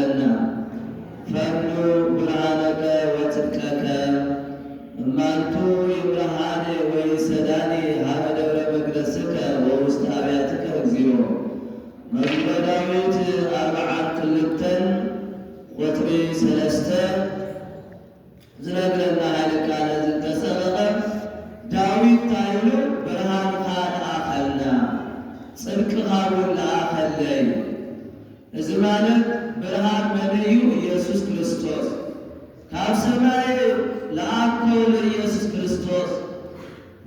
አለና ፈኑ ብርሃነከ ወጽድቀከ እማንቱ ይብርሃኔ ወይሰዳኔ ሀበ ደብረ መቅደስከ ወውስተ አብያትከ እግዚኦ መዝሙረ ዳዊት 42 ቁጥሪ 3 ዝነግረና ኃይለ ቃል ዝተሰበቀ ዳዊት ታይሉ ብርሃን ለአኸልና ጽድቅ ኻቡን ለአኸለይ እዚ ማለት ብርሃን መንዩ ኢየሱስ ክርስቶስ ካብ ሰማይ ለአከው ለኢየሱስ ክርስቶስ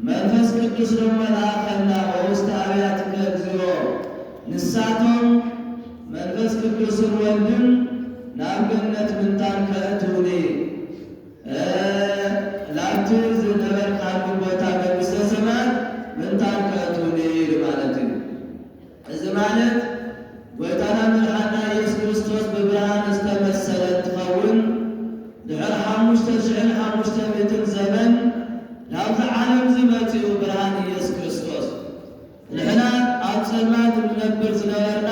መንፈስ ቅዱስ ደሞ ለአኸልና ወውስተ አብያትከ እግዚኦ ንሳቶም መንፈስ ቅዱስን ወልድን ናብ ገነት ምንታን ከእትውኒ ላብቲ ዝነበርካሉ ቦታ መንግሥተ ሰማያት ምንታን ከእትውኒ ኢሉ ማለት እዩ። እዚ ማለት ጎይታና መድኃኒትና ኢየሱስ ክርስቶስ ብብርሃን ዝተመሰለ እንትኸውን ድሕሪ 5500 ዘመን ናብቲ ዓለም ዝመጽኡ ብርሃን ኢየሱስ ክርስቶስ ንሕና ኣብ ጸልማት እንነብር ዝነበርና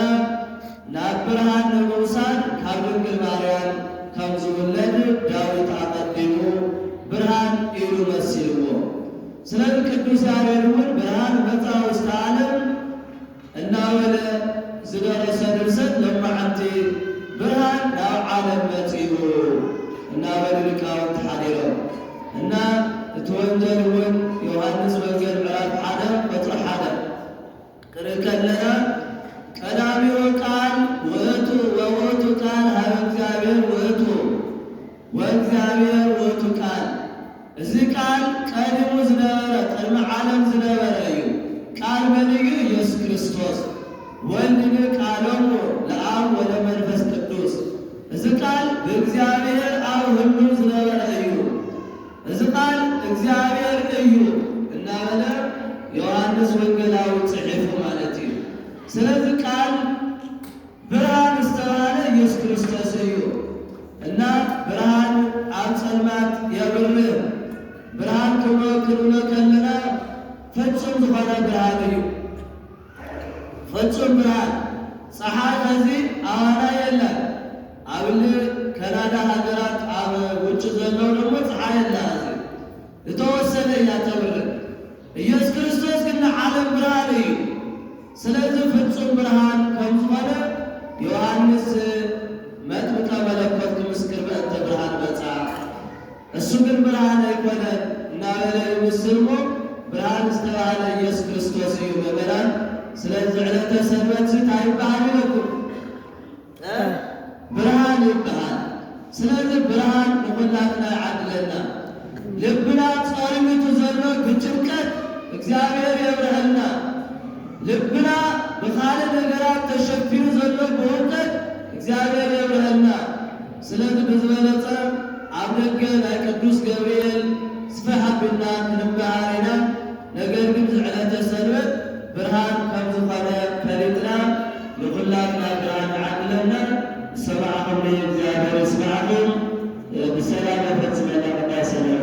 ናብ ብርሃን ንምውሳድ ካብ ድንግል ማርያም ከም ዝውለድ ዳዊት ኣቐዲሙ ብርሃን ኢሉ መሲልዎ። ስለዚ ቅዱስ ያሬድ እውን ብርሃን መጻ ውስተ ዓለም እናበለ ዝደረሰ ድርሰት ለማዓንቲ ብርሃን ናብ ዓለም መጺኡ እናበሉ ሊቃውንት ሓዲሮም እና እቲ ወንጌል እውን ዮሐንስ ወንጌል ምዕራፍ 1 ቁጥሪ 1 ክርኢ ከለና ቀዳሚው ቃል ውእቱ ወውእቱ ቃል ሀበ እግዚአብሔር ውእቱ ወእግዚአብሔር ውእቱ ቃል። እዚ ቃል ቀዲሙ ዝነበረ ቅድሚ ዓለም ዝነበረ እዩ። ቃል መን እዩ? ኢየሱስ ክርስቶስ ወልድ ቃሎሙ ለአብ ወለመንፈስ ቅዱስ። እዚ ቃል ብእግዚአብሔር ኣብ ህሉ ዝነበረ እዩ። እዚ ቃል እግዚአብሔር እዩ እናበለ ዮሐንስ ወንጌላዊ ጽሒፉ ማለት እዩ። ስለዚ ቃል ብርሃን ዝተባሃለ ኢየሱስ ክርስቶስ እዩ እና ብርሃን ኣብ ጸልማት የብርህ ብርሃን ክንብሎ ከለና ፍጹም ዝኾነ ብርሃን እዩ። ፍጹም ብርሃን ፀሓይ ከዚ ኣዋና የለን። ኣብሊ ካናዳ ሃገራት ኣብ ውጭ ዘለው ደግሞ ፀሓይ የላ ዝተወሰነ እያ ተብርህ። ኢየሱስ ክርስቶስ ግን ንዓለም ብርሃን እዩ። ስለዚ ፍጹም ብርሃን ከም ዝኾነ ዮሐንስ መጥምቀ መለኮት ክምስክር በእንተ ብርሃን መጻ እሱ ግን ብርሃን ኣይኮነን እናበለ ይምስልሞ ብርሃን ዝተባሃለ ኢየሱስ ክርስቶስ እዩ። መምህራን ስለዚ ዕለተ ሰንበት እንታይ ይበሃል ኢለኩም? ብርሃን ይበሃል። ስለዚ ብርሃን ንኹላትና ይዓድለና። ልብና ጸሪምቱ ዘሎ ብጭንቀት እግዚአብሔር የብርሃልና። ልብና ብኻልእ ነገራት ተሸፊኑ ዘሎ ብውቀት እግዚአብሔር የብርሃልና። ስለዚ ብዝበለጸ ኣብ ደገ ናይ ቅዱስ ገብርኤል ስፈሓቢልና ክንበሃር ኢና። ነገር ግን ዝዕለተ ሰንበት ብርሃን ከም ዝኾነ ፈሊጥና ንኹላትና ብርሃን ይዓድለና። ሰማዕኹም እግዚአብሔር ይስማዕኩም። ብሰላም ፈጽመና ቅዳሴ ነይሩ